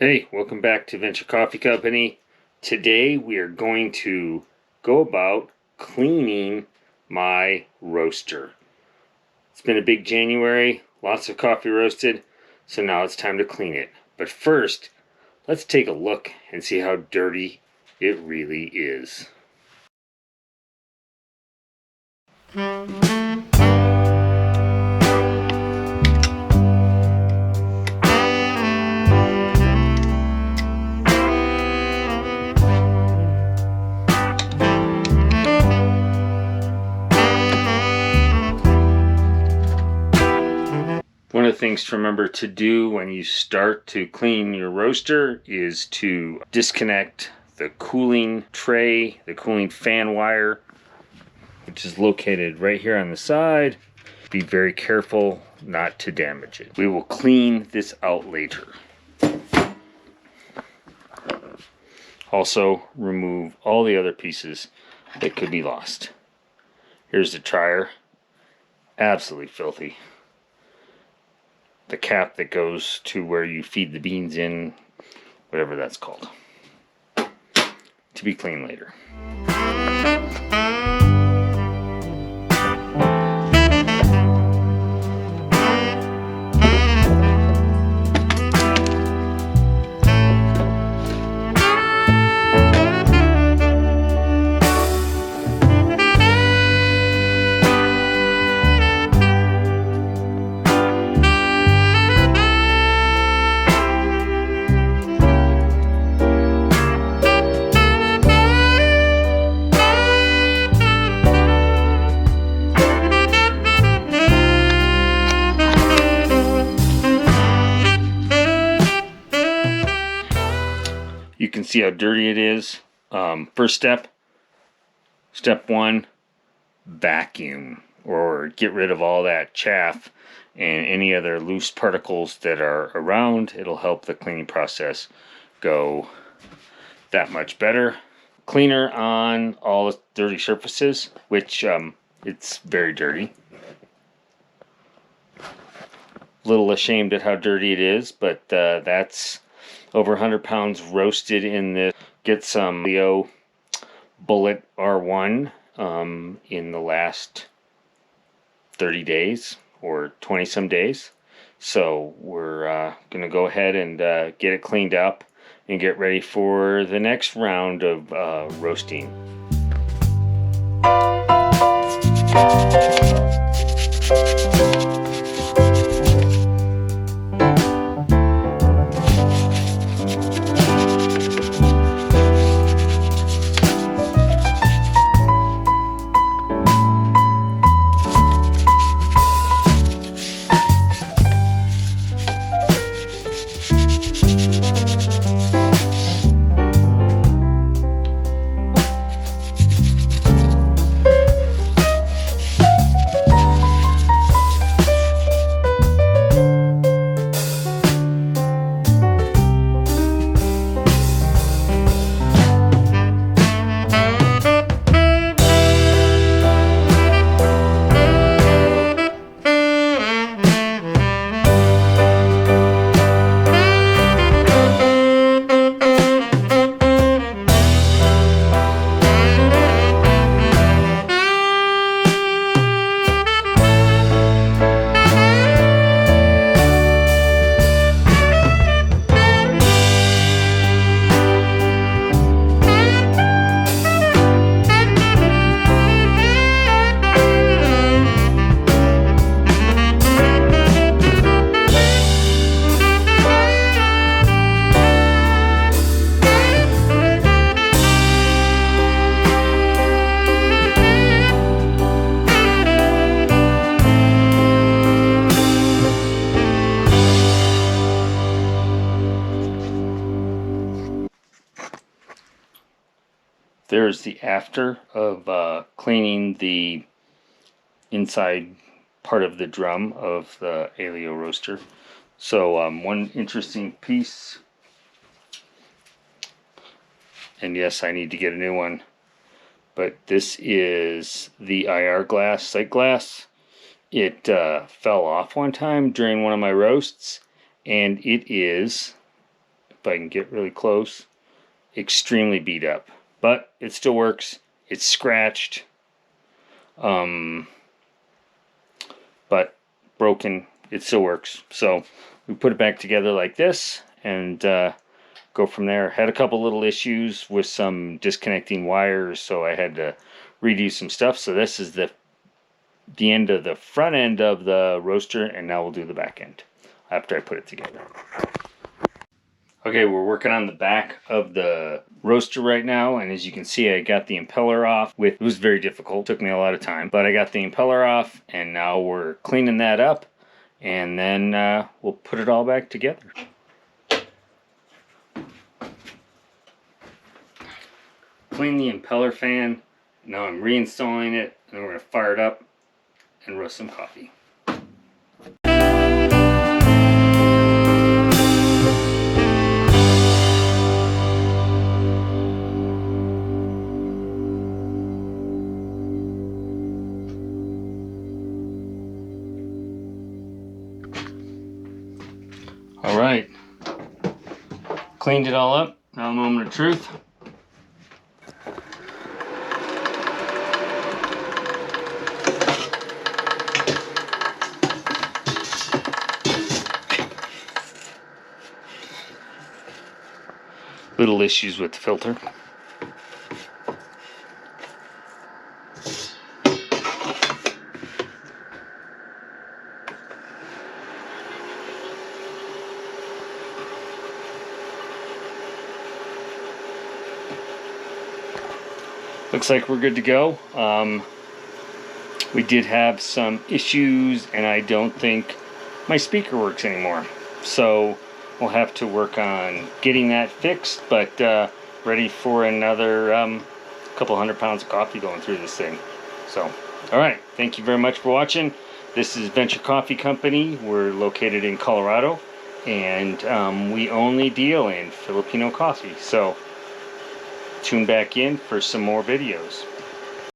Hey, welcome back to Venture Coffee Company. Today we are going to go about cleaning my roaster. It's been a big January, lots of coffee roasted, so now it's time to clean it. But first, let's take a look and see how dirty it really is. One of the things to remember to do when you start to clean your roaster is to disconnect the cooling tray, the cooling fan wire, which is located right here on the side. Be very careful not to damage it. We will clean this out later. Also, remove all the other pieces that could be lost. Here's the dryer. Absolutely filthy. The cap that goes to where you feed the beans in, whatever that's called. To be cleaned later. You can see how dirty it is. First step one, vacuum, or get rid of all that chaff and any other loose particles that are around. It'll help the cleaning process go that much better. Cleaner on all the dirty surfaces, which it's very dirty. A little ashamed at how dirty it is, but that's over 100 pounds roasted in this. Get some Aillio Bullet R1 in the last 30 days or 20 some days. So we're going to go ahead and get it cleaned up and get ready for the next round of roasting. There's the after of cleaning the inside part of the drum of the Aillio roaster. So one interesting piece, and yes, I need to get a new one, but this is the IR glass, sight glass. It fell off one time during one of my roasts, and it is if I can get really close, extremely beat up. But it still works. It's scratched. But broken. It still works. So we put it back together like this and go from there. Had a couple little issues with some disconnecting wires, so I had to redo some stuff. So this is the end of the front end of the roaster, and now we'll do the back end after I put it together. Okay, we're working on the back of the roaster right now, and as you can see, I got the impeller off. It was very difficult, took me a lot of time, but I got the impeller off, and now we're cleaning that up, and then we'll put it all back together. Clean the impeller fan. Now I'm reinstalling it, and then we're going to fire it up and roast some coffee. Alright, cleaned it all up. Now a moment of truth. Little issues with the filter. Looks like we're good to go. We did have some issues, and I don't think my speaker works anymore. So we'll have to work on getting that fixed, but ready for another couple 100 pounds of coffee going through this thing. So, alright, thank you very much for watching. This is Venture Coffee Company. We're located in Colorado, and we only deal in Filipino coffee. So tune back in for some more videos.